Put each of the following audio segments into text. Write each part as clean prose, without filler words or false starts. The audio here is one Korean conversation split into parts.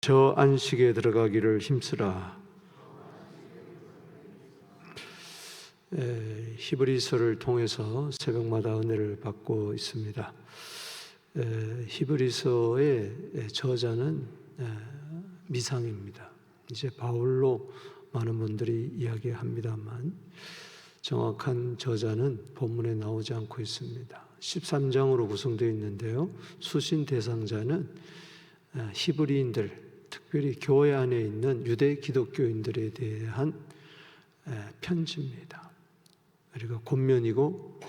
저 안식에 들어가기를 힘쓰라. 히브리서를 통해서 새벽마다 은혜를 받고 있습니다. 히브리서의 저자는 미상입니다. 이제 바울로 많은 분들이 이야기합니다만 정확한 저자는 본문에 나오지 않고 있습니다. 13장으로 구성되어 있는데요. 수신 대상자는 히브리인들, 특별히 교회 안에 있는 유대 기독교인들에 대한 편지입니다. 그리고 권면이고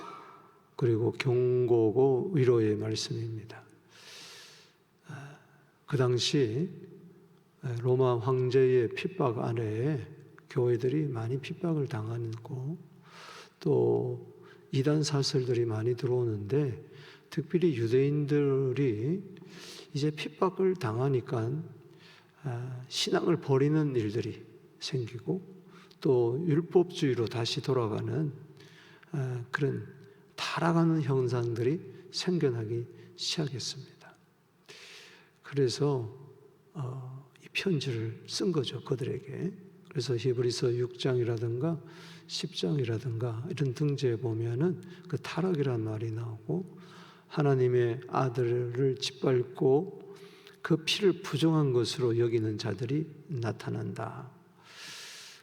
그리고 경고고 위로의 말씀입니다. 그 당시 로마 황제의 핍박 아래에 교회들이 많이 핍박을 당하고 또 이단 사설들이 많이 들어오는데 특별히 유대인들이 이제 핍박을 당하니까 신앙을 버리는 일들이 생기고 또 율법주의로 다시 돌아가는 그런 타락하는 현상들이 생겨나기 시작했습니다. 그래서 이 편지를 쓴 거죠, 그들에게. 그래서 히브리서 6장이라든가 10장이라든가 이런 등지에 보면은 그 타락이라는 말이 나오고 하나님의 아들을 짓밟고 그 피를 부정한 것으로 여기는 자들이 나타난다.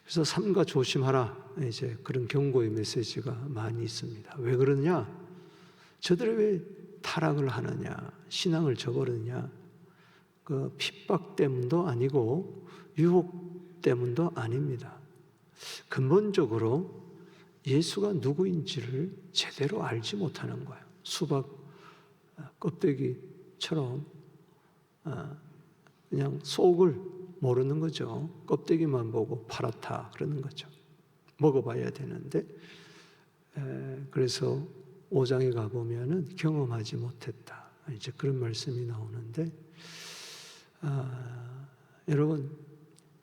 그래서 삼가 조심하라, 이제 그런 경고의 메시지가 많이 있습니다. 왜 그러냐? 저들이 왜 타락을 하느냐? 신앙을 저버리느냐? 그 핍박 때문도 아니고 유혹 때문도 아닙니다. 근본적으로 예수가 누구인지를 제대로 알지 못하는 거예요. 수박 껍데기처럼 그냥 속을 모르는 거죠. 껍데기만 보고 파랗다 그러는 거죠. 먹어봐야 되는데 그래서 5장에 가보면은 경험하지 못했다, 이제 그런 말씀이 나오는데 여러분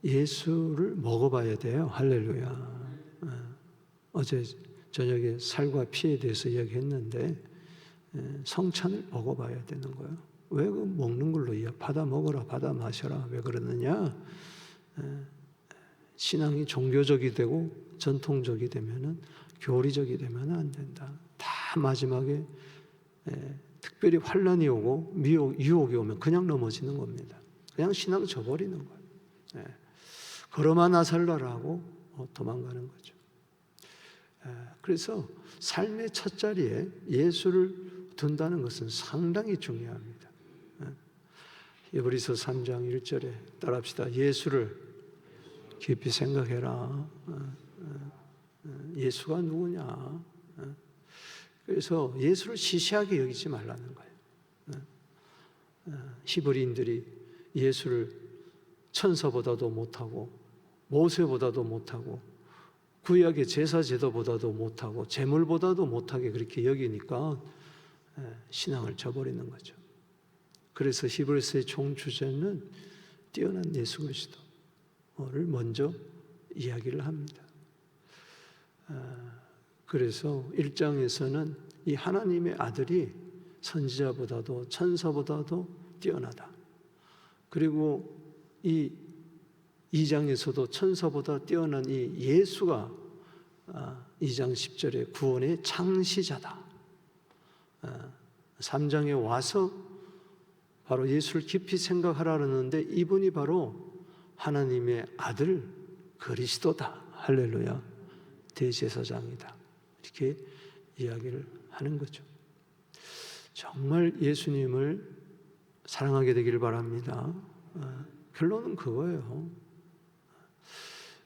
예수를 먹어봐야 돼요. 할렐루야. 어제 저녁에 살과 피에 대해서 이야기했는데 성찬을 먹어봐야 되는 거예요. 왜 그 먹는 걸로 받아 먹어라, 받아 마셔라, 왜 그러느냐? 신앙이 종교적이 되고 전통적이 되면은, 교리적이 되면은 안 된다. 다 마지막에 특별히 환난이 오고 유혹이 오면 그냥 넘어지는 겁니다. 그냥 신앙을 저버리는 거예요. 걸어마 나살라라고 도망가는 거죠. 그래서 삶의 첫 자리에 예수를 둔다는 것은 상당히 중요합니다. 히브리서 3장 1절에 따라합시다. 예수를 깊이 생각해라. 예수가 누구냐? 그래서 예수를 시시하게 여기지 말라는 거예요. 히브리인들이 예수를 천사보다도 못하고 모세보다도 못하고 구약의 제사 제도보다도 못하고 제물보다도 못하게 그렇게 여기니까 신앙을 저버리는 거죠. 그래서 히브리서의 총주제는 뛰어난 예수 그리스도를 먼저 이야기를 합니다. 그래서 1장에서는 이 하나님의 아들이 선지자보다도 천사보다도 뛰어나다. 그리고 이 2장에서도 천사보다 뛰어난 이 예수가 2장 10절에 구원의 창시자다. 3장에 와서 바로 예수를 깊이 생각하라는데 이분이 바로 하나님의 아들 그리스도다. 할렐루야. 대제사장이다. 이렇게 이야기를 하는 거죠. 정말 예수님을 사랑하게 되기를 바랍니다. 결론은 그거예요.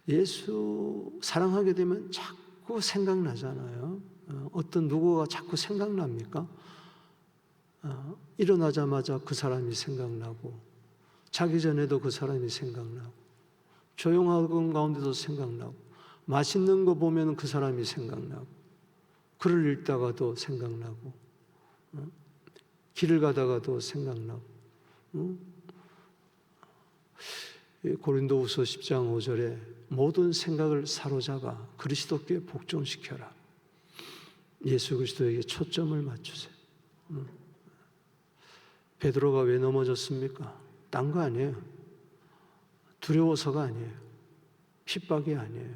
예수 사랑하게 되면 자꾸 생각나잖아요. 어떤 누구가 자꾸 생각납니까? 일어나자마자 그 사람이 생각나고 자기 전에도 그 사람이 생각나고 조용한 가운데도 생각나고 맛있는 거 보면 그 사람이 생각나고 글을 읽다가도 생각나고 길을 가다가도 생각나고 고린도후서 10장 5절에 모든 생각을 사로잡아 그리스도께 복종시켜라. 예수 그리스도에게 초점을 맞추세요. 베드로가 왜 넘어졌습니까? 딴 거 아니에요. 두려워서가 아니에요. 핍박이 아니에요.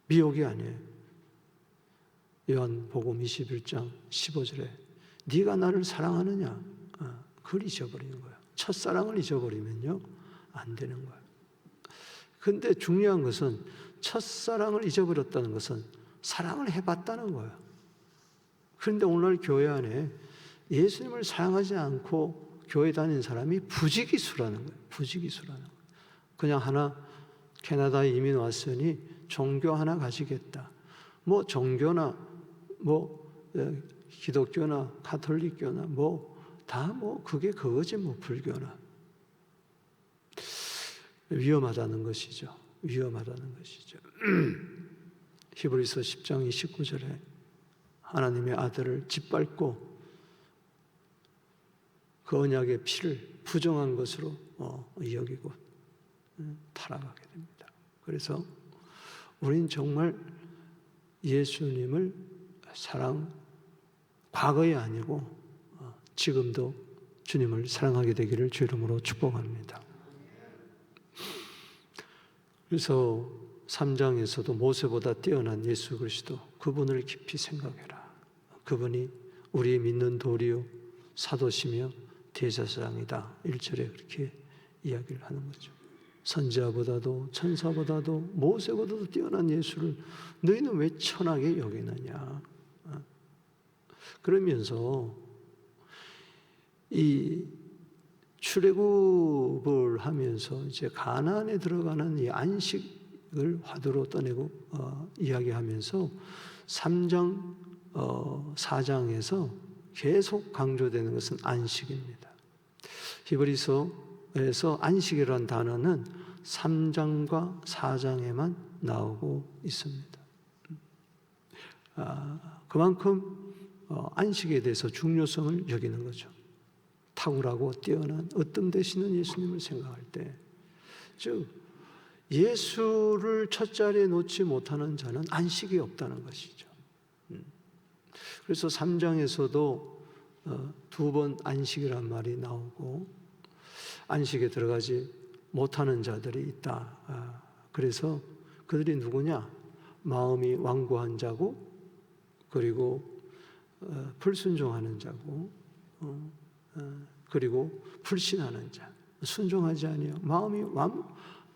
미혹이 아니에요. 요한복음 21장 15절에 네가 나를 사랑하느냐? 그걸 잊어버리는 거예요. 첫사랑을 잊어버리면요 안 되는 거예요. 근데 중요한 것은 첫사랑을 잊어버렸다는 것은 사랑을 해봤다는 거예요. 그런데 오늘날 교회 안에 예수님을 사랑하지 않고 교회 다니는 사람이 부지기수라는 거예요. 부지기수라는 거예요. 그냥 하나 캐나다에 이민 왔으니 종교 하나 가지겠다. 뭐 종교나 뭐 기독교나 가톨릭교나 뭐 다 뭐 그게 그거지 뭐 불교나. 위험하다는 것이죠. 위험하다는 것이죠. 히브리서 10장 29절에 하나님의 아들을 짓밟고 그 언약의 피를 부정한 것으로 여기고 타락하게 됩니다. 그래서 우린 정말 예수님을 과거에 아니고 지금도 주님을 사랑하게 되기를 주 이름으로 축복합니다. 그래서 3장에서도 모세보다 뛰어난 예수 그리스도, 그분을 깊이 생각해라. 그분이 우리 믿는 도리요 사도시며 대제사장이다. 1절에 그렇게 이야기를 하는 거죠. 선지자보다도 천사보다도 모세보다도 뛰어난 예수를 너희는 왜 천하게 여기느냐. 그러면서 이 출애굽을 하면서 이제 가나안에 들어가는 이 안식을 화두로 떠내고 이야기하면서 3장 4장에서 계속 강조되는 것은 안식입니다. 히브리서에서 안식이라는 단어는 3장과 4장에만 나오고 있습니다. 그만큼 안식에 대해서 중요성을 여기는 거죠. 탁월하고 뛰어난 어떤 되시는 예수님을 생각할 때, 즉 예수를 첫 자리에 놓지 못하는 자는 안식이 없다는 것이죠. 그래서 3장에서도 2번 안식이란 말이 나오고 안식에 들어가지 못하는 자들이 있다. 그래서 그들이 누구냐? 마음이 완고한 자고, 그리고 불순종하는 자고, 그리고 불신하는 자. 순종하지 아니요 마음이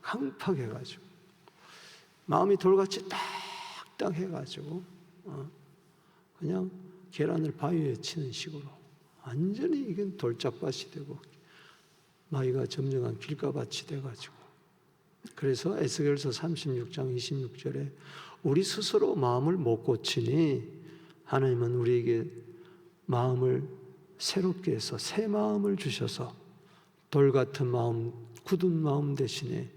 강팍해가지고, 마음이 돌같이 딱딱 해가지고 그냥 계란을 바위에 치는 식으로 완전히 이게 돌짝밭이 되고 마이가 점령한 길가밭이 돼가지고, 그래서 에스겔서 36장 26절에 우리 스스로 마음을 못 고치니 하나님은 우리에게 마음을 새롭게 해서 새 마음을 주셔서 돌 같은 마음, 굳은 마음 대신에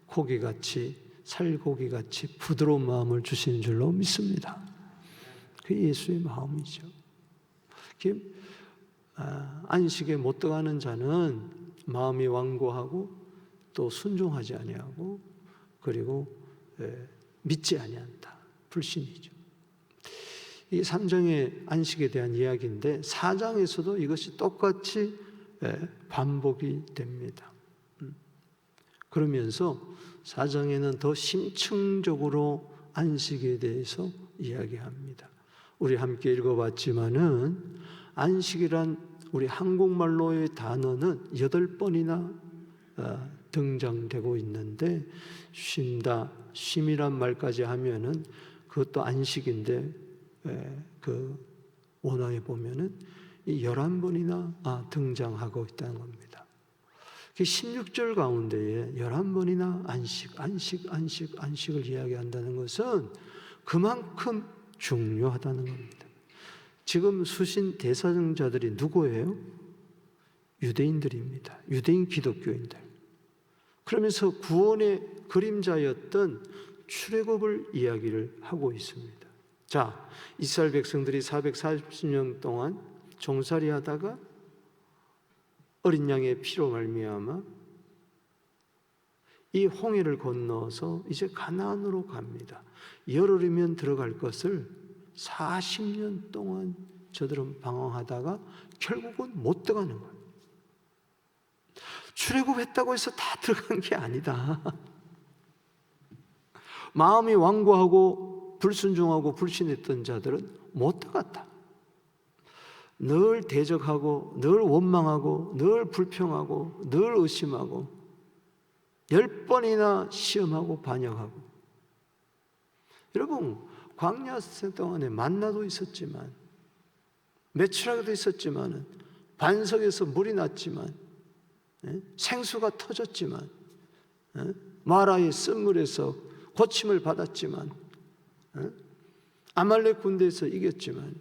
고기같이, 살고기같이 부드러운 마음을 주시는 줄로 믿습니다. 그게 예수의 마음이죠. 안식에 못 들어가는 자는 마음이 완고하고 또 순종하지 아니하고 그리고 믿지 아니한다. 불신이죠. 이 3장의 안식에 대한 이야기인데 4장에서도 이것이 똑같이 반복이 됩니다. 그러면서 4장에는 더 심층적으로 안식에 대해서 이야기합니다. 우리 함께 읽어봤지만은 안식이란 우리 한국말로의 단어는 8번이나 등장되고 있는데 쉼다, 쉼이란 말까지 하면은 그것도 안식인데 그 원어에 보면은 이 11번이나 등장하고 있다는 겁니다. 16절 가운데에 11번이나 안식을 이야기한다는 것은 그만큼 중요하다는 겁니다. 지금 수신 대사증자들이 누구예요? 유대인들입니다. 유대인 기독교인들. 그러면서 구원의 그림자였던 출애굽을 이야기를 하고 있습니다. 자, 이스라엘 백성들이 440년 동안 종살이하다가 어린 양의 피로 말미암아 이 홍해를 건너서 이제 가나안으로 갑니다. 열흘이면 들어갈 것을 40년 동안 저들은 방황하다가 결국은 못 들어가는 거예요. 출애굽했다고 해서 다 들어간 게 아니다. 마음이 완고하고 불순종하고 불신했던 자들은 못 들어갔다. 늘 대적하고 늘 원망하고 늘 불평하고 늘 의심하고 10번이나 시험하고 반역하고. 여러분, 광야 생 동안에 만나도 있었지만 매출하게도 있었지만 반석에서 물이 났지만 생수가 터졌지만 마라의 쓴물에서 고침을 받았지만 아말렉 군대에서 이겼지만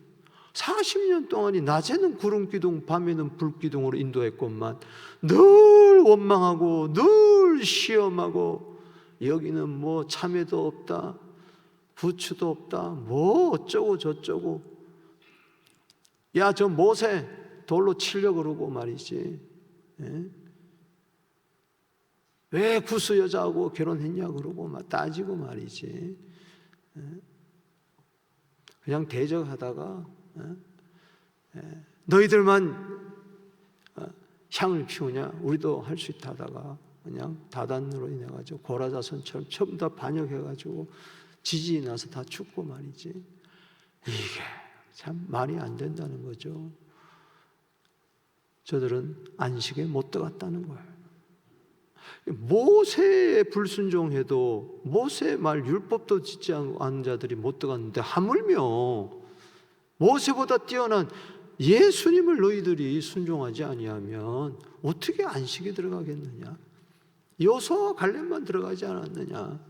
40년 동안이 낮에는 구름기둥 밤에는 불기둥으로 인도했건만 늘 원망하고 늘 시험하고 여기는 뭐 참외도 없다 부추도 없다 뭐 어쩌고 저쩌고 야 저 모세 돌로 치려고 그러고 말이지 왜 구스 여자하고 결혼했냐 그러고 막 따지고 말이지 그냥 대적하다가 너희들만 향을 피우냐 우리도 할 수 있다 하다가 그냥 다단으로 인해 가지고 고라자손처럼 전부 다 반역해 가지고 지진이 나서 다 죽고 말이지. 이게 참 말이 안 된다는 거죠. 저들은 안식에 못 들어갔다는 거예요. 모세에 불순종해도 모세 말 율법도 짓지 않은 자들이 못 들어갔는데 하물며 모세보다 뛰어난 예수님을 너희들이 순종하지 아니하면 어떻게 안식에 들어가겠느냐? 여호수아와 갈렙만 들어가지 않았느냐?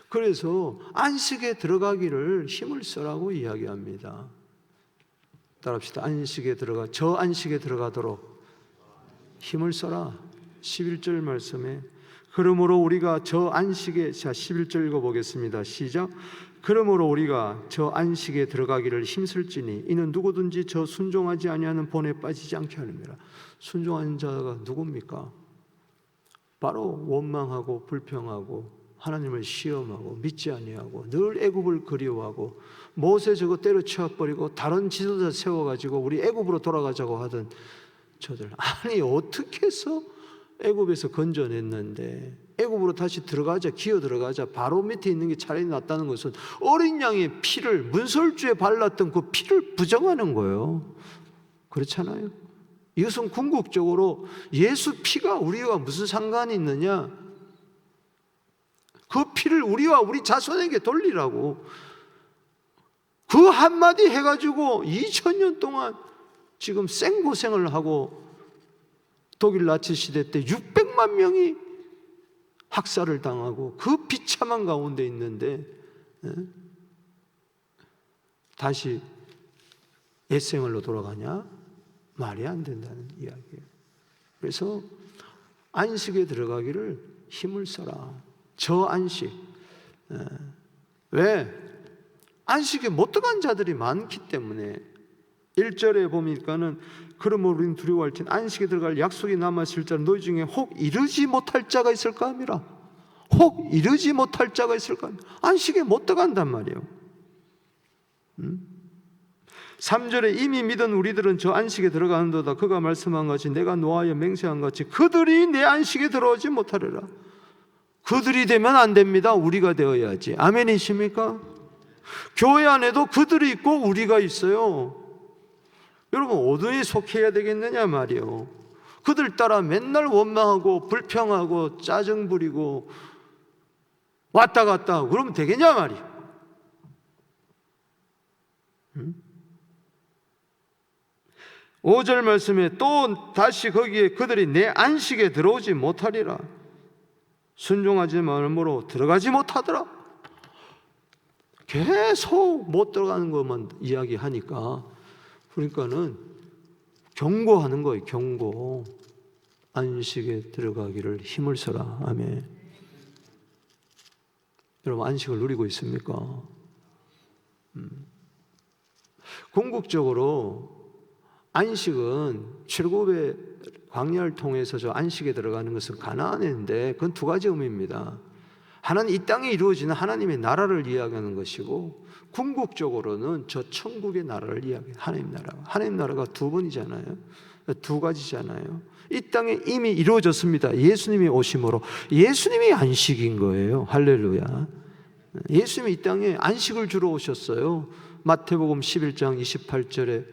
그래서 안식에 들어가기를 힘을 쓰라고 이야기합니다. 따라합시다. 저 안식에 들어가도록 힘을 써라. 11절 말씀에 그러므로 우리가 저 안식에 11절 읽어보겠습니다. 시작. 그러므로 우리가 저 안식에 들어가기를 힘쓸지니 이는 누구든지 저 순종하지 아니하는 본에 빠지지 않게 하느니라. 순종하는 자가 누굽니까? 바로 원망하고 불평하고 하나님을 시험하고 믿지 아니하고 늘 애굽을 그리워하고 모세 저거 때려치워버리고 다른 지도자 세워가지고 우리 애굽으로 돌아가자고 하던 저들. 아니 어떻게 해서 애굽에서 건져냈는데 애굽으로 다시 들어가자 기어 들어가자 바로 밑에 있는 게 차라리 낫다는 것은 어린 양의 피를 문설주에 발랐던 그 피를 부정하는 거예요. 그렇잖아요. 이것은 궁극적으로 예수 피가 우리와 무슨 상관이 있느냐? 그 피를 우리와 우리 자손에게 돌리라고. 그 한마디 해가지고 2000년 동안 지금 생고생을 하고 독일 나치 시대 때 600만 명이 학살을 당하고 그 비참한 가운데 있는데 다시 옛생활로 돌아가냐? 말이 안 된다는 이야기예요. 그래서 안식에 들어가기를 힘을 써라. 저 안식. 왜? 안식에 못 들어간 자들이 많기 때문에 1절에 보니까는 그러므로 우리는 두려워할 텐 안식에 들어갈 약속이 남았을 자는 너희 중에 혹 이르지 못할 자가 있을까 함이라. 혹 이르지 못할 자가 있을까 함이라. 안식에 못 들어간단 말이에요. 3절에 이미 믿은 우리들은 저 안식에 들어가는도다. 그가 말씀한 것이 내가 노하여 맹세한 것이 그들이 내 안식에 들어오지 못하리라. 그들이 되면 안 됩니다. 우리가 되어야지. 아멘이십니까? 교회 안에도 그들이 있고 우리가 있어요. 여러분 어디에 속해야 되겠느냐 말이에요. 그들 따라 맨날 원망하고 불평하고 짜증 부리고 왔다 갔다 하고 그러면 되겠냐 말이에요. 5절 말씀에 또 다시 거기에 그들이 내 안식에 들어오지 못하리라. 순종하지 말므로 들어가지 못하더라. 계속 못 들어가는 것만 이야기하니까 그러니까는 경고하는 거예요. 경고. 안식에 들어가기를 힘을 써라. 아멘. 여러분 안식을 누리고 있습니까? 궁극적으로 안식은 출애굽의 광야를 통해서 저 안식에 들어가는 것은 가나안인데 그건 두 가지 의미입니다. 하나는 이 땅에 이루어지는 하나님의 나라를 이야기하는 것이고 궁극적으로는 저 천국의 나라를 이야기해요. 하나님 나라가 두 번이잖아요. 두 가지잖아요. 이 땅에 이미 이루어졌습니다. 예수님이 오심으로. 예수님이 안식인 거예요. 할렐루야. 예수님이 이 땅에 안식을 주러 오셨어요. 마태복음 11장 28절에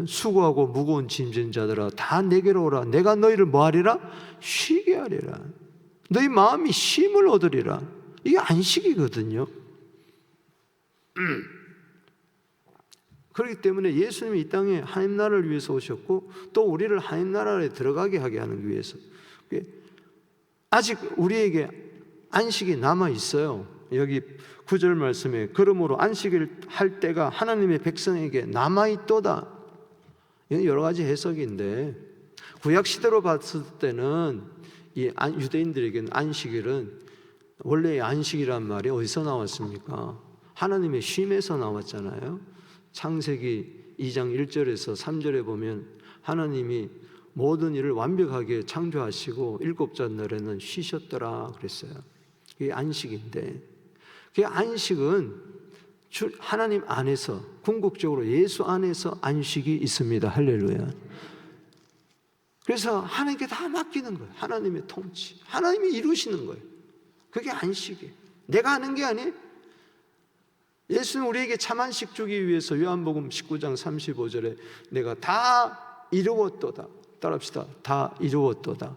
수고하고 무거운 짐진 자들아 다 내게로 오라. 내가 너희를 뭐하리라? 쉬게 하리라. 너희 마음이 쉼을 얻으리라. 이게 안식이거든요. 그렇기 때문에 예수님이 이 땅에 하나님 나라를 위해서 오셨고 또 우리를 하나님 나라에 들어가게 하게 하는 위해서. 아직 우리에게 안식이 남아 있어요. 여기 9절 말씀에 그러므로 안식을 할 때가 하나님의 백성에게 남아 있도다. 이건 여러 가지 해석인데 구약 시대로 봤을 때는 이 유대인들에게는 안식일은 원래 안식이란 말이 어디서 나왔습니까? 하나님의 쉼에서 나왔잖아요. 창세기 2장 1절에서 3절에 보면 하나님이 모든 일을 완벽하게 창조하시고 일곱째 날에는 쉬셨더라 그랬어요. 그게 안식인데 그 안식은 하나님 안에서 궁극적으로 예수 안에서 안식이 있습니다. 할렐루야. 그래서 하나님께 다 맡기는 거예요. 하나님의 통치, 하나님이 이루시는 거예요. 그게 안식이에요. 내가 하는 게 아니에요. 예수는 우리에게 참 안식 주기 위해서 요한복음 19장 35절에 내가 다 이루었도다. 따라합시다. 다 이루었도다.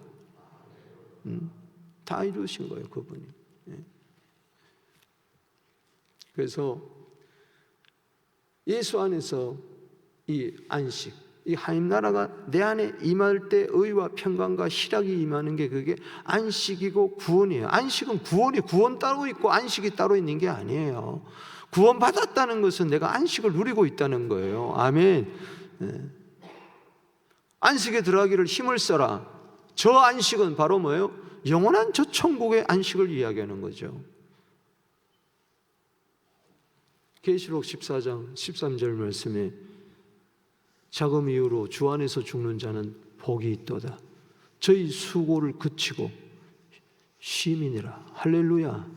다 이루신 거예요, 그분이. 그래서 예수 안에서 이 안식, 이 하나님 나라가 내 안에 임할 때 의와 평강과 희락이 임하는 게 그게 안식이고 구원이에요. 안식은 구원 따로 있고 안식이 따로 있는 게 아니에요. 구원 받았다는 것은 내가 안식을 누리고 있다는 거예요. 아멘. 안식에 들어가기를 힘을 써라. 저 안식은 바로 뭐예요? 영원한 저 천국의 안식을 이야기하는 거죠. 계시록 14장 13절 말씀에 자금 이후로 주 안에서 죽는 자는 복이 있도다. 저희 수고를 그치고 쉼이니라. 할렐루야.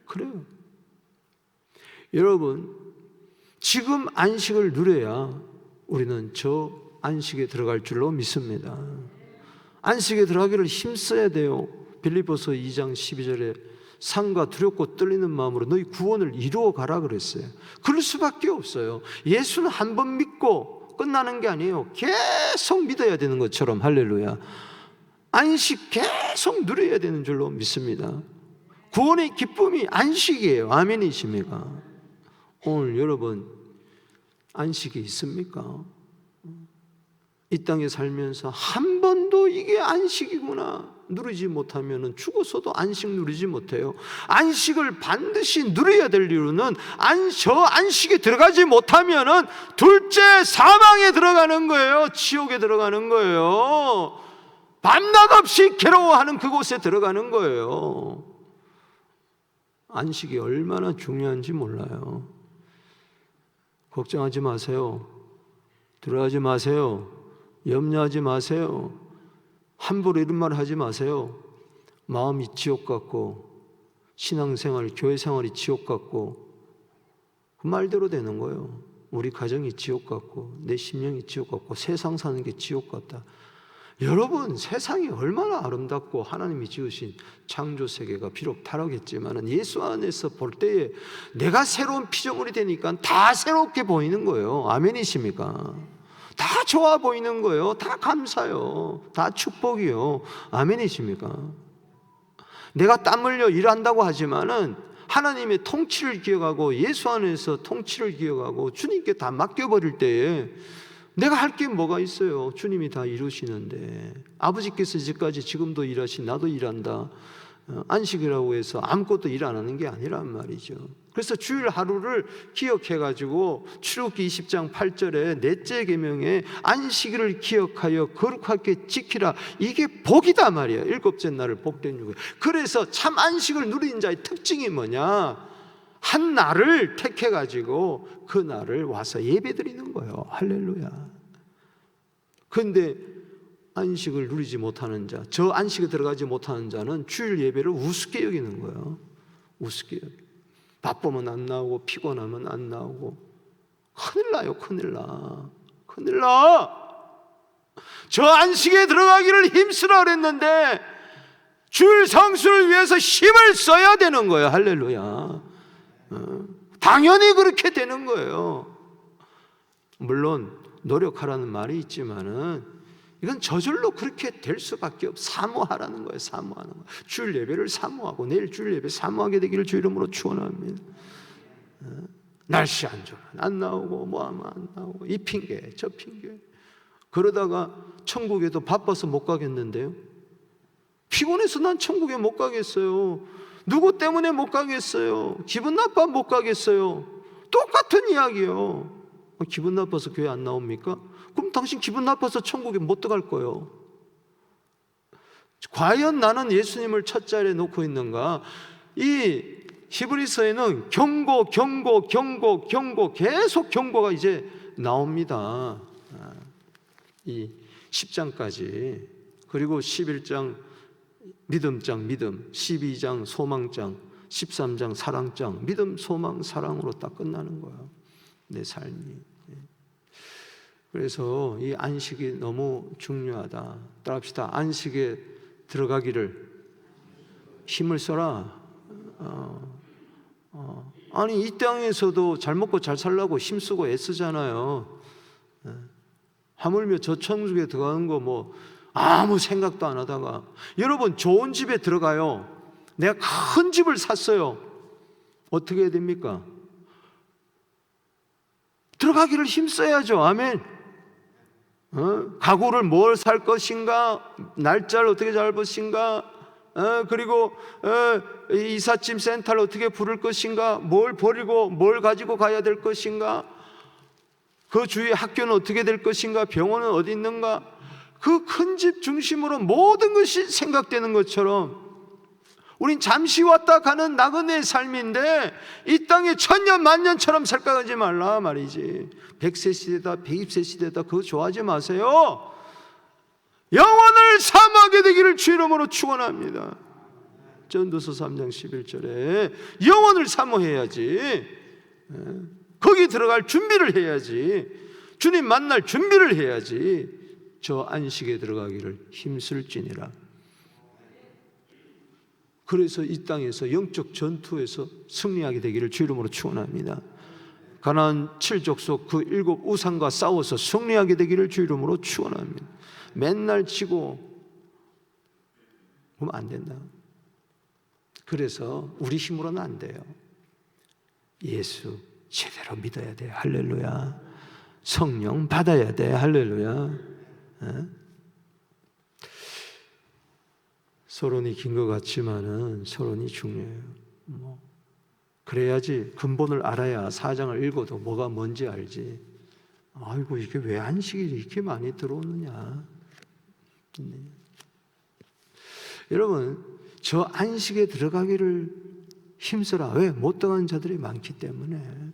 그래요. 여러분, 지금 안식을 누려야 우리는 저 안식에 들어갈 줄로 믿습니다. 안식에 들어가기를 힘써야 돼요. 빌립보서 2장 12절에 상과 두렵고 떨리는 마음으로 너희 구원을 이루어 가라 그랬어요. 그럴 수밖에 없어요. 예수는 한 번 믿고 끝나는 게 아니에요. 계속 믿어야 되는 것처럼. 할렐루야. 안식 계속 누려야 되는 줄로 믿습니다. 구원의 기쁨이 안식이에요. 아멘이십니까? 오늘 여러분 안식이 있습니까? 이 땅에 살면서 한 번도 이게 안식이구나 누리지 못하면 죽어서도 안식 누리지 못해요. 안식을 반드시 누려야 될 이유는 저 안식에 들어가지 못하면 둘째 사망에 들어가는 거예요. 지옥에 들어가는 거예요. 밤낮 없이 괴로워하는 그곳에 들어가는 거예요. 안식이 얼마나 중요한지 몰라요. 걱정하지 마세요. 들어가지 마세요. 염려하지 마세요. 함부로 이런 말 하지 마세요. 마음이 지옥 같고 신앙생활, 교회생활이 지옥 같고 그 말대로 되는 거예요. 우리 가정이 지옥 같고 내 심령이 지옥 같고 세상 사는 게 지옥 같다. 여러분, 세상이 얼마나 아름답고 하나님이 지으신 창조세계가 비록 타락했지만 예수 안에서 볼 때에 내가 새로운 피조물이 되니까 다 새롭게 보이는 거예요. 아멘이십니까? 다 좋아 보이는 거예요. 다 감사요. 다 축복이요. 아멘이십니까? 내가 땀 흘려 일한다고 하지만은 하나님의 통치를 기억하고 예수 안에서 통치를 기억하고 주님께 다 맡겨버릴 때에 내가 할 게 뭐가 있어요? 주님이 다 이루시는데 아버지께서 이제까지 지금도 일하신 나도 일한다. 안식이라고 해서 아무것도 일 안 하는 게 아니란 말이죠. 그래서 주일 하루를 기억해가지고 출애굽기 20장 8절에 넷째 계명에 안식일을 기억하여 거룩하게 지키라. 이게 복이다 말이에요. 일곱째 날을 복된 유고. 그래서 참 안식을 누린 자의 특징이 뭐냐? 한 날을 택해가지고 그 날을 와서 예배드리는 거예요. 할렐루야. 그런데 안식을 누리지 못하는 자, 저 안식에 들어가지 못하는 자는 주일 예배를 우습게 여기는 거예요. 우습게 여기. 바쁘면 안 나오고 피곤하면 안 나오고 큰일 나요. 큰일 나. 큰일 나. 저 안식에 들어가기를 힘쓰라 그랬는데 주일 성수를 위해서 힘을 써야 되는 거예요. 할렐루야. 당연히 그렇게 되는 거예요. 물론 노력하라는 말이 있지만은 이건 저절로 그렇게 될 수밖에 없어요. 사모하라는 거예요. 사모하는 거예요. 주일 예배를 사모하고 내일 주일 예배 사모하게 되기를 주 이름으로 축원합니다. 날씨 안 좋아 안 나오고 뭐 하면 안 나오고 이 핑계 저 핑계 그러다가 천국에도 바빠서 못 가겠는데요. 피곤해서 난 천국에 못 가겠어요. 누구 때문에 못 가겠어요. 기분 나빠 못 가겠어요. 똑같은 이야기예요. 기분 나빠서 교회 안 나옵니까? 그럼 당신 기분 나빠서 천국에 못 들어갈 거예요. 과연 나는 예수님을 첫 자리에 놓고 있는가? 이 히브리서에는 경고 계속 경고가 이제 나옵니다. 이 10장까지 그리고 11장 믿음장 믿음, 12장 소망장, 13장 사랑장, 믿음 소망 사랑으로 딱 끝나는 거예요. 내 삶이. 그래서 이 안식이 너무 중요하다. 따라합시다. 안식에 들어가기를 힘을 써라. 아니 이 땅에서도 잘 먹고 잘 살려고 힘쓰고 애쓰잖아요. 하물며 저 천국에 들어가는 거 뭐 아무 생각도 안 하다가 여러분 좋은 집에 들어가요. 내가 큰 집을 샀어요. 어떻게 해야 됩니까? 들어가기를 힘써야죠. 아멘. 가구를 뭘 살 것인가, 날짜를 어떻게 잡을 것인가, 그리고 이삿짐 센터를 어떻게 부를 것인가, 뭘 버리고 뭘 가지고 가야 될 것인가, 그 주위의 학교는 어떻게 될 것인가, 병원은 어디 있는가, 그 큰 집 중심으로 모든 것이 생각되는 것처럼 우린 잠시 왔다 가는 나그네의 삶인데 이 땅에 천년 만년처럼 살아가지 말라 말이지. 100세 시대다 120세 시대다 그거 좋아하지 마세요. 영원을 사모하게 되기를 주 이름으로 축원합니다. 전도서 3장 11절에 영원을 사모해야지. 거기 들어갈 준비를 해야지. 주님 만날 준비를 해야지. 저 안식에 들어가기를 힘쓸지니라. 그래서 이 땅에서 영적 전투에서 승리하게 되기를 주 이름으로 축원합니다. 가나안 7족속 그 7 우상과 싸워서 승리하게 되기를 주 이름으로 축원합니다. 맨날 치고 그러면 안 된다. 그래서 우리 힘으로는 안 돼요. 예수 제대로 믿어야 돼. 할렐루야. 성령 받아야 돼. 할렐루야. 서론이 긴 것 같지만은 서론이 중요해요. 그래야지 근본을 알아야 4장을 읽어도 뭐가 뭔지 알지. 아이고 이게 왜 안식이 이렇게 많이 들어오느냐. 여러분 저 안식에 들어가기를 힘써라. 왜? 못 들어가는 자들이 많기 때문에.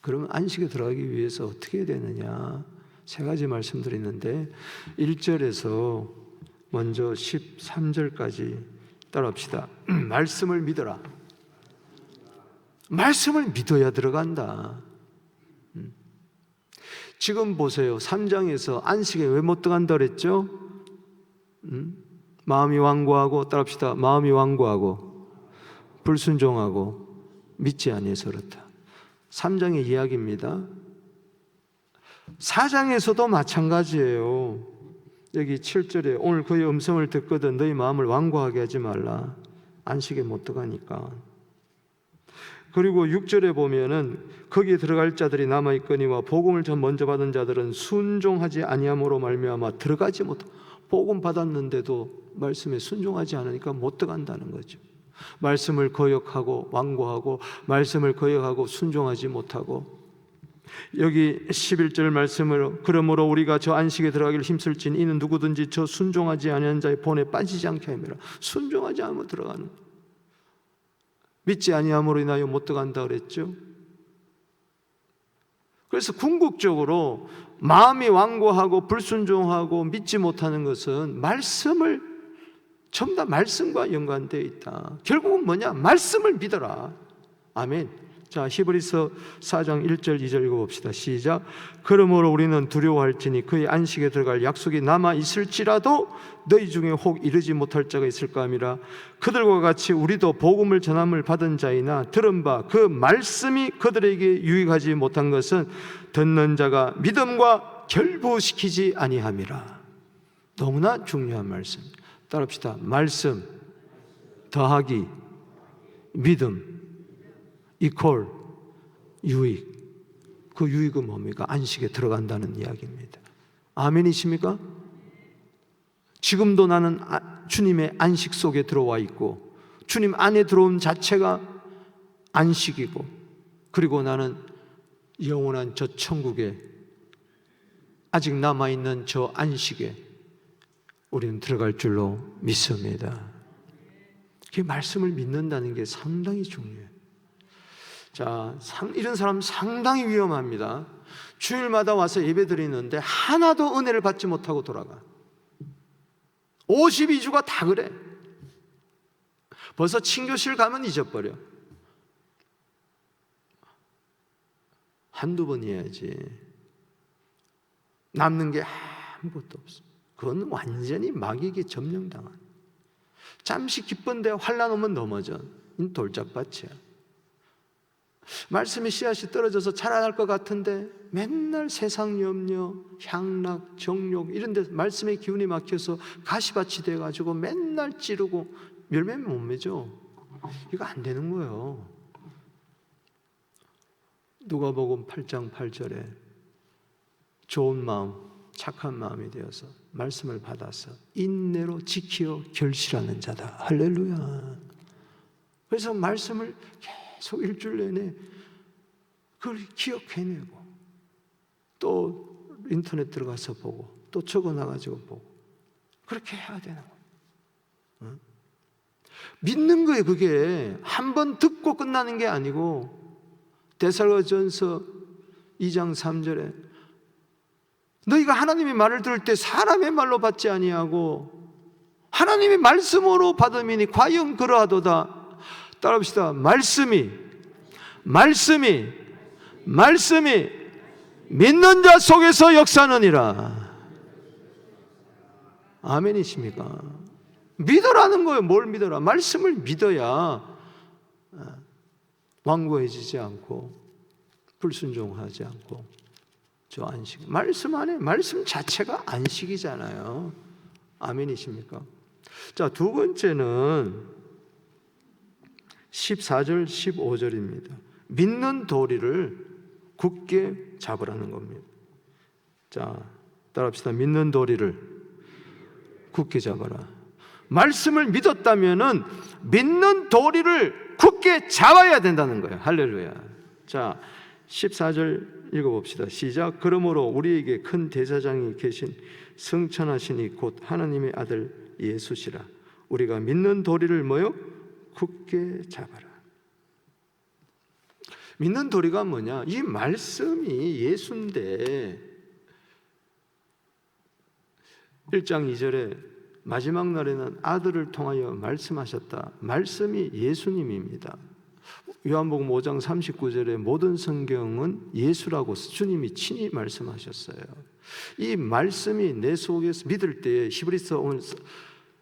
그러면 안식에 들어가기 위해서 어떻게 해야 되느냐. 세 가지 말씀드리는데 1절에서 먼저 13절까지 따라합시다. 말씀을 믿어라. 말씀을 믿어야 들어간다. 지금 보세요. 3장에서 안식에 왜 못 들어간다 그랬죠? 마음이 완고하고 따라합시다. 마음이 완고하고 불순종하고 믿지 아니해서 그렇다. 3장의 이야기입니다. 4장에서도 마찬가지예요. 여기 7절에 오늘 그의 음성을 듣거든 너희 마음을 완고하게 하지 말라. 안식에 못 들어가니까. 그리고 6절에 보면은 거기에 들어갈 자들이 남아있거니와 복음을 전 먼저 받은 자들은 순종하지 아니함으로 말미암아 들어가지 못. 복음 받았는데도 말씀에 순종하지 않으니까 못 들어간다는 거죠. 말씀을 거역하고 완고하고 말씀을 거역하고 순종하지 못하고. 여기 11절 말씀으로 그러므로 우리가 저 안식에 들어가기를 힘쓸진 이는 누구든지 저 순종하지 아니하는 자의 본에 빠지지 않게 함이라. 순종하지 않으면 들어가는 거예요. 믿지 아니함으로 인하여 못 들어간다 그랬죠. 그래서 궁극적으로 마음이 완고하고 불순종하고 믿지 못하는 것은 말씀을 전부 다 말씀과 연관되어 있다. 결국은 뭐냐? 말씀을 믿어라. 아멘. 자, 히브리서 4장 1절 2절 읽어봅시다. 시작. 그러므로 우리는 두려워할지니 그의 안식에 들어갈 약속이 남아 있을지라도 너희 중에 혹 이르지 못할 자가 있을까 함이라. 그들과 같이 우리도 복음을 전함을 받은 자이나 들은 바 그 말씀이 그들에게 유익하지 못한 것은 듣는 자가 믿음과 결부시키지 아니함이라. 너무나 중요한 말씀. 따라합시다. 말씀 더하기 믿음 이퀄 유익. 그 유익은 뭡니까? 안식에 들어간다는 이야기입니다. 아멘이십니까? 지금도 나는 주님의 안식 속에 들어와 있고 주님 안에 들어온 자체가 안식이고, 그리고 나는 영원한 저 천국에 아직 남아있는 저 안식에 우리는 들어갈 줄로 믿습니다. 그 말씀을 믿는다는 게 상당히 중요해요. 자, 이런 사람 상당히 위험합니다. 주일마다 와서 예배 드리는데 하나도 은혜를 받지 못하고 돌아가. 52주가 다 그래. 벌써 친교실 가면 잊어버려. 한두 번 해야지. 남는 게 아무것도 없어. 그건 완전히 마귀에게 점령당한. 잠시 기쁜데 환난 오면 넘어져. 돌짝밭이야. 말씀의 씨앗이 떨어져서 자라날 것 같은데 맨날 세상 염려, 향락, 정욕 이런 데 말씀의 기운이 막혀서 가시밭이 돼가지고 맨날 찌르고 열매는 못 맺어. 이거 안 되는 거예요. 누가복음 8장 8절에 좋은 마음, 착한 마음이 되어서 말씀을 받아서 인내로 지키어 결실하는 자다. 할렐루야. 그래서 말씀을 계속 일주일 내내 그걸 기억해내고 또 인터넷 들어가서 보고 또 적어놔가지고 보고 그렇게 해야 되는 거예요. 믿는 거예요. 그게 한 번 듣고 끝나는 게 아니고, 데살로전서 2장 3절에 너희가 하나님의 말을 들을 때 사람의 말로 받지 아니하고 하나님의 말씀으로 받음이니 과연 그러하도다. 따라합시다. 말씀이 믿는 자 속에서 역사하느니라. 아멘이십니까? 믿으라는 거예요. 뭘 믿어라? 말씀을 믿어야 완고해지지 않고 불순종하지 않고 저 안식. 말씀 안에 말씀 자체가 안식이잖아요. 아멘이십니까? 자, 두 번째는 14절 15절입니다. 믿는 도리를 굳게 잡으라는 겁니다. 자, 따라합시다. 믿는 도리를 굳게 잡아라. 말씀을 믿었다면은 믿는 도리를 굳게 잡아야 된다는 거예요. 할렐루야. 자, 14절 읽어봅시다. 시작. 그러므로 우리에게 큰 대제사장이 계신 성천하시니 곧 하나님의 아들 예수시라. 우리가 믿는 도리를 뭐요? 굳게 잡아라. 믿는 도리가 뭐냐? 이 말씀이 예수인데 1장 2절에 마지막 날에는 아들을 통하여 말씀하셨다. 말씀이 예수님입니다. 요한복음 5장 39절에 모든 성경은 예수라고 주님이 친히 말씀하셨어요. 이 말씀이 내 속에서 믿을 때, 히브리서 오늘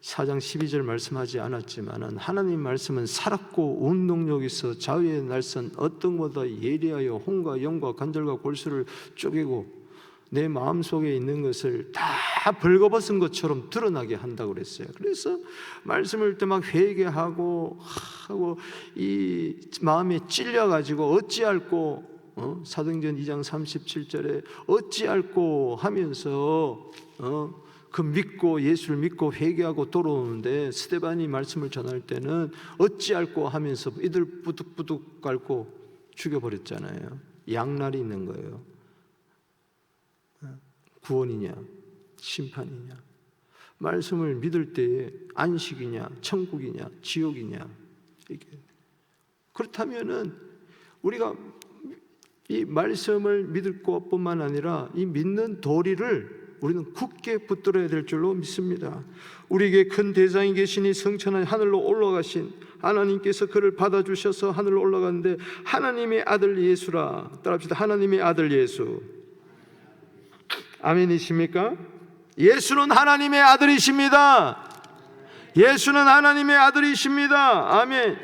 4장 12절 말씀하지 않았지만 하나님 말씀은 살았고 운동력 있어 자유의 날선 어떤 것보다 예리하여 혼과 영과 관절과 골수를 쪼개고 내 마음속에 있는 것을 다 벌거벗은 것처럼 드러나게 한다고 그랬어요. 그래서 말씀을 때 막 회개하고 이 마음에 찔려가지고 어찌할꼬 사도행전 2장 37절에 어찌할꼬 하면서 그 믿고 예수를 믿고 회개하고 돌아오는데 스데반이 말씀을 전할 때는 어찌할꼬 하면서 이들 부득부득 밟고 죽여버렸잖아요. 양날이 있는 거예요. 구원이냐 심판이냐. 말씀을 믿을 때에 안식이냐 천국이냐 지옥이냐. 이게 그렇다면은 우리가 이 말씀을 믿을 것뿐만 아니라 이 믿는 도리를 우리는 굳게 붙들어야 될 줄로 믿습니다. 우리에게 큰 대장이 계시니 성천한 하늘로 올라가신 하나님께서 그를 받아주셔서 하늘로 올라갔는데 하나님의 아들 예수라. 따라합시다. 하나님의 아들 예수. 아멘이십니까? 예수는 하나님의 아들이십니다. 예수는 하나님의 아들이십니다. 아멘.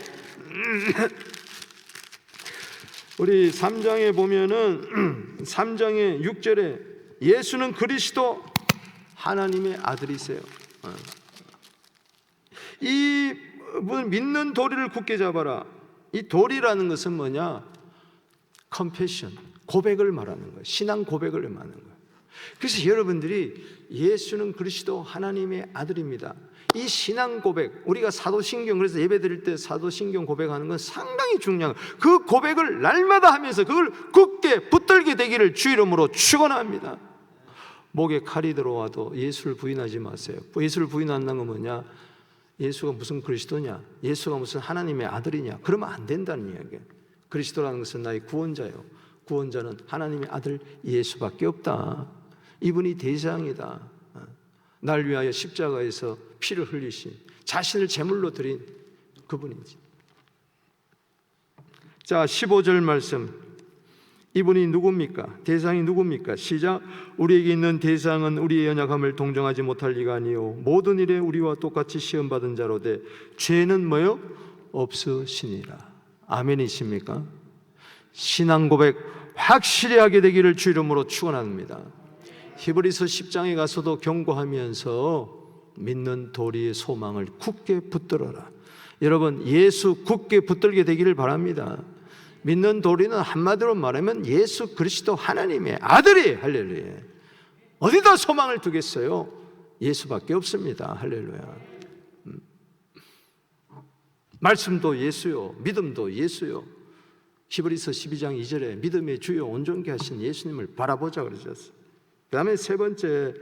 우리 3장에 보면은 3장의 6절에 예수는 그리스도 하나님의 아들이세요. 이 믿는 도리를 굳게 잡아라. 이 도리라는 것은 뭐냐? confession, 고백을 말하는 거예요. 신앙 고백을 말하는 거예요. 그래서 여러분들이 예수는 그리스도 하나님의 아들입니다. 이 신앙 고백, 우리가 사도신경, 그래서 예배 드릴 때 사도신경 고백하는 건 상당히 중요한 거예요. 그 고백을 날마다 하면서 그걸 굳게 붙들게 되기를 주 이름으로 축원합니다. 목에 칼이 들어와도 예수를 부인하지 마세요. 예수를 부인한다는 건 뭐냐? 예수가 무슨 그리스도냐? 예수가 무슨 하나님의 아들이냐? 그러면 안 된다는 이야기예요. 그리스도라는 것은 나의 구원자예요. 구원자는 하나님의 아들 예수밖에 없다. 이분이 대장이다. 날 위하여 십자가에서 피를 흘리신, 자신을 제물로 드린 그분이지. 자, 15절 말씀. 이분이 누굽니까? 대상이 누굽니까? 시작. 우리에게 있는 대상은 우리의 연약함을 동정하지 못할 리가 아니요 모든 일에 우리와 똑같이 시험받은 자로되 죄는 뭐요? 없으시니라. 아멘이십니까? 신앙 고백 확실히 하게 되기를 주 이름으로 축원합니다. 히브리서 10장에 가서도 경고하면서 믿는 도리의 소망을 굳게 붙들어라. 여러분, 예수 굳게 붙들게 되기를 바랍니다. 믿는 도리는 한마디로 말하면 예수 그리스도 하나님의 아들이. 할렐루야. 어디다 소망을 두겠어요? 예수밖에 없습니다. 할렐루야. 말씀도 예수요, 믿음도 예수요. 히브리서 12장 2절에 믿음의 주요 온전케 하신 예수님을 바라보자 그러셨어요. 그 다음에 세 번째,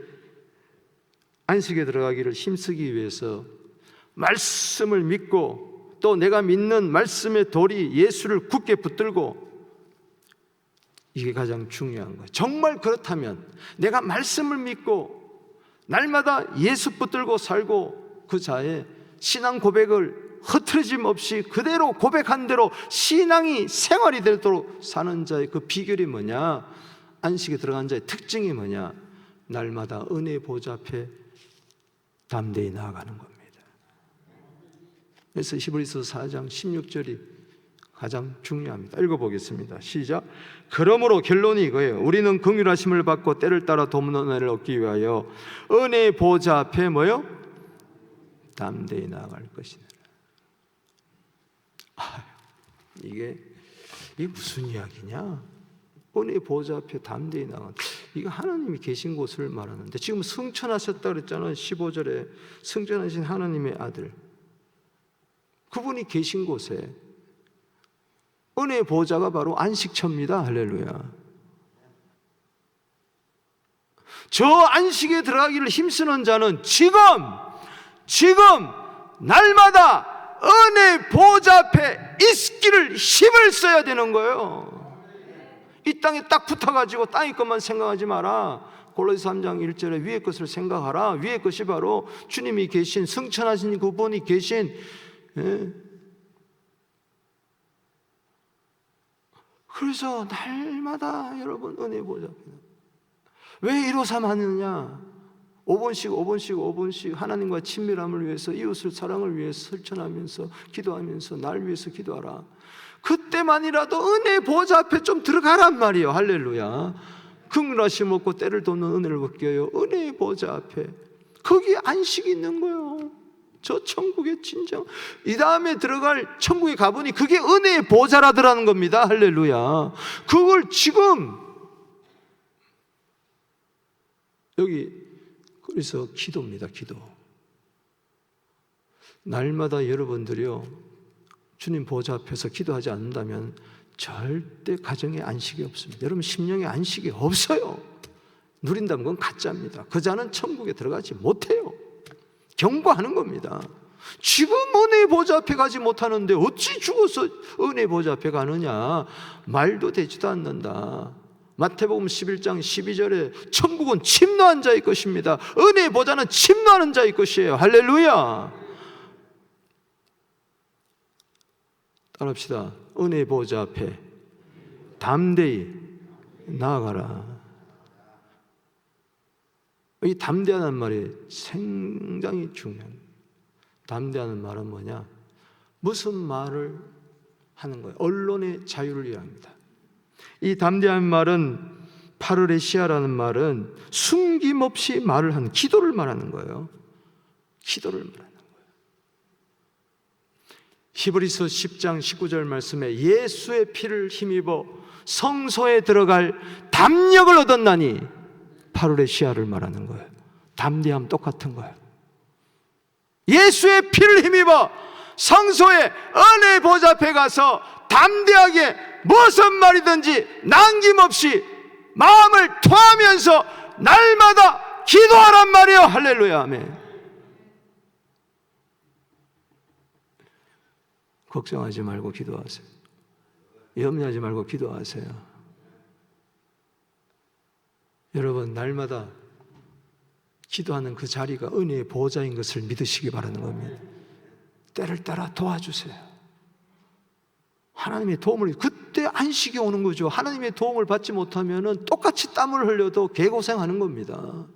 안식에 들어가기를 힘쓰기 위해서 말씀을 믿고 또 내가 믿는 말씀의 도리 예수를 굳게 붙들고, 이게 가장 중요한 거예요. 정말 그렇다면 내가 말씀을 믿고 날마다 예수 붙들고 살고 그 자의 신앙 고백을 흐트러짐 없이 그대로 고백한 대로 신앙이 생활이 되도록 사는 자의 그 비결이 뭐냐? 안식에 들어간 자의 특징이 뭐냐? 날마다 은혜 보좌 앞에 담대히 나아가는 겁니다. 그래서 히브리서 4장 16절이 가장 중요합니다. 읽어보겠습니다. 시작. 그러므로 결론이 이거예요. 우리는 긍휼하심을 받고 때를 따라 돕는 은혜를 얻기 위하여 은혜 보좌 앞에 뭐요? 담대히 나아갈 것이니라. 이게 무슨 이야기냐? 은혜 보좌 앞에 담대히 나아가. 이거 하나님이 계신 곳을 말하는데 지금 승천하셨다 그랬잖아요. 15절에 승천하신 하나님의 아들, 그분이 계신 곳에 은혜 보좌가 바로 안식처입니다. 할렐루야. 저 안식에 들어가기를 힘쓰는 자는 지금 날마다 은혜 보좌 앞에 있기를 힘을 써야 되는 거예요. 이 땅에 딱 붙어가지고 땅의 것만 생각하지 마라. 골로새 3장 1절에 위의 것을 생각하라. 위의 것이 바로 주님이 계신, 승천하신 그분이 계신, 그래서 날마다 여러분 은혜 보좌. 왜 153 하느냐? 5분씩 하나님과 친밀함을 위해서, 이웃을 사랑을 위해서 실천하면서 기도하면서 날 위해서 기도하라. 그때만이라도 은혜 보좌 앞에 좀 들어가란 말이에요. 할렐루야. 긍휼하심 없고 때를 돕는 은혜를 얻게 하여 은혜 보좌 앞에, 거기 안식이 있는 거예요. 저 천국의 진정, 이 다음에 들어갈 천국에 가보니 그게 은혜의 보좌라더라는 겁니다. 할렐루야. 그걸 지금 여기, 그래서 기도입니다. 기도. 날마다 여러분들이요, 주님 보좌 앞에서 기도하지 않는다면 절대 가정에 안식이 없습니다. 여러분 심령에 안식이 없어요. 누린다는 건 가짜입니다. 그 자는 천국에 들어가지 못해요. 경고하는 겁니다. 지금 은혜 보좌 앞에 가지 못하는데 어찌 죽어서 은혜 보좌 앞에 가느냐? 말도 되지도 않는다. 마태복음 11장 12절에 천국은 침노한 자의 것입니다. 은혜의 보좌는 침노하는 자의 것이에요. 할렐루야. 따라합시다. 은혜의 보좌 앞에 담대히 나아가라. 이 담대하는 말이 굉장히 중요합니다. 담대하는 말은 뭐냐? 무슨 말을 하는 거예요? 언론의 자유를 위합니다. 이 담대한 말은 파르레시아라는 말은 숨김없이 말을 하는, 기도를 말하는 거예요. 기도를 말하는 거예요. 히브리서 10장 19절 말씀에 예수의 피를 힘입어 성소에 들어갈 담력을 얻었나니 파르레시아를 말하는 거예요. 담대함 똑같은 거예요. 예수의 피를 힘입어 성소의 은혜의 보좌 앞에 가서 담대하게 무슨 말이든지 남김없이 마음을 토하면서 날마다 기도하란 말이에요. 할렐루야. 아멘. 걱정하지 말고 기도하세요. 염려하지 말고 기도하세요. 여러분, 날마다 기도하는 그 자리가 은혜의 보호자인 것을 믿으시기 바라는 겁니다. 때를 따라 도와주세요. 하나님의 도움을, 그때 안식이 오는 거죠. 하나님의 도움을 받지 못하면 똑같이 땀을 흘려도 개고생하는 겁니다.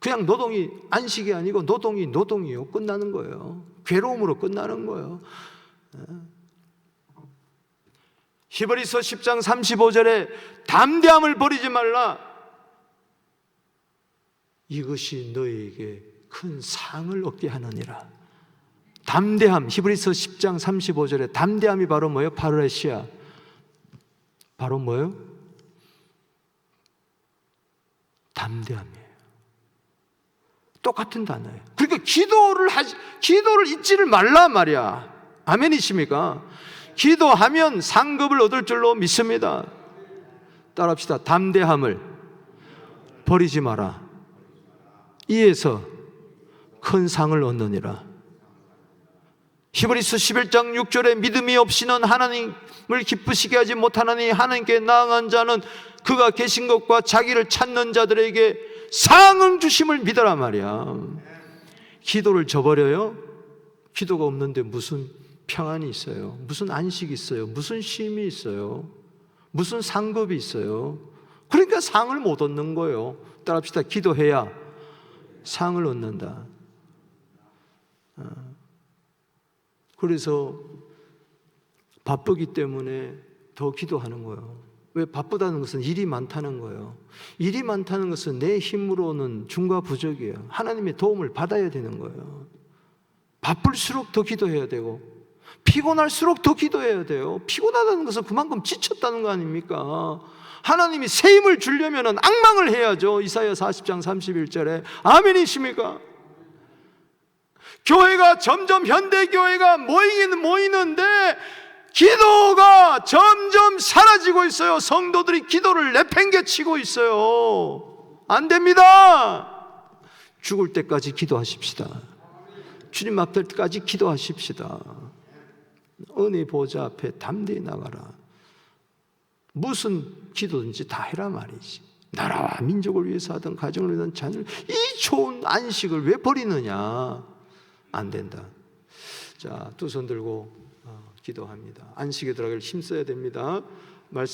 그냥 노동이 안식이 아니고 노동이요. 끝나는 거예요. 괴로움으로 끝나는 거예요. 히브리서 10장 35절에 담대함을 버리지 말라. 이것이 너에게 큰 상을 얻게 하느니라. 담대함, 히브리서 10장 35절에 담대함이 바로 뭐예요? 파르레시아. 바로 뭐예요? 담대함이에요. 똑같은 단어예요. 그러니까 기도를 잊지를 말라 말이야. 아멘이십니까? 기도하면 상급을 얻을 줄로 믿습니다. 따라합시다. 담대함을 버리지 마라. 이에서 큰 상을 얻느니라. 히브리서 11장 6절에 믿음이 없이는 하나님을 기쁘시게 하지 못하나니 하나님께 나아간 자는 그가 계신 것과 자기를 찾는 자들에게 상을 주심을 믿어라 말이야. 기도를 저버려요? 기도가 없는데 무슨 평안이 있어요? 무슨 안식이 있어요? 무슨 쉼이 있어요? 무슨 상급이 있어요? 그러니까 상을 못 얻는 거예요. 따라합시다. 기도해야 상을 얻는다. 그래서 바쁘기 때문에 더 기도하는 거예요. 왜? 바쁘다는 것은 일이 많다는 거예요. 일이 많다는 것은 내 힘으로는 중과 부족이에요. 하나님의 도움을 받아야 되는 거예요. 바쁠수록 더 기도해야 되고 피곤할수록 더 기도해야 돼요. 피곤하다는 것은 그만큼 지쳤다는 거 아닙니까? 하나님이 새 힘을 주려면 앙망을 해야죠. 이사야 40장 31절에 아멘이십니까? 교회가 점점 현대교회가 모이는데 기도가 점점 사라지고 있어요. 성도들이 기도를 내팽개치고 있어요. 안 됩니다. 죽을 때까지 기도하십시다. 주님 앞에까지 기도하십시다. 은혜 보좌 앞에 담대히 나가라. 무슨 기도든지 다 해라 말이지. 나라와 민족을 위해서 하든 가정을 위한 자녀를, 이 좋은 안식을 왜 버리느냐. 안 된다. 자, 두 손 들고 기도합니다. 안식에 들어가길 힘써야 됩니다. 말씀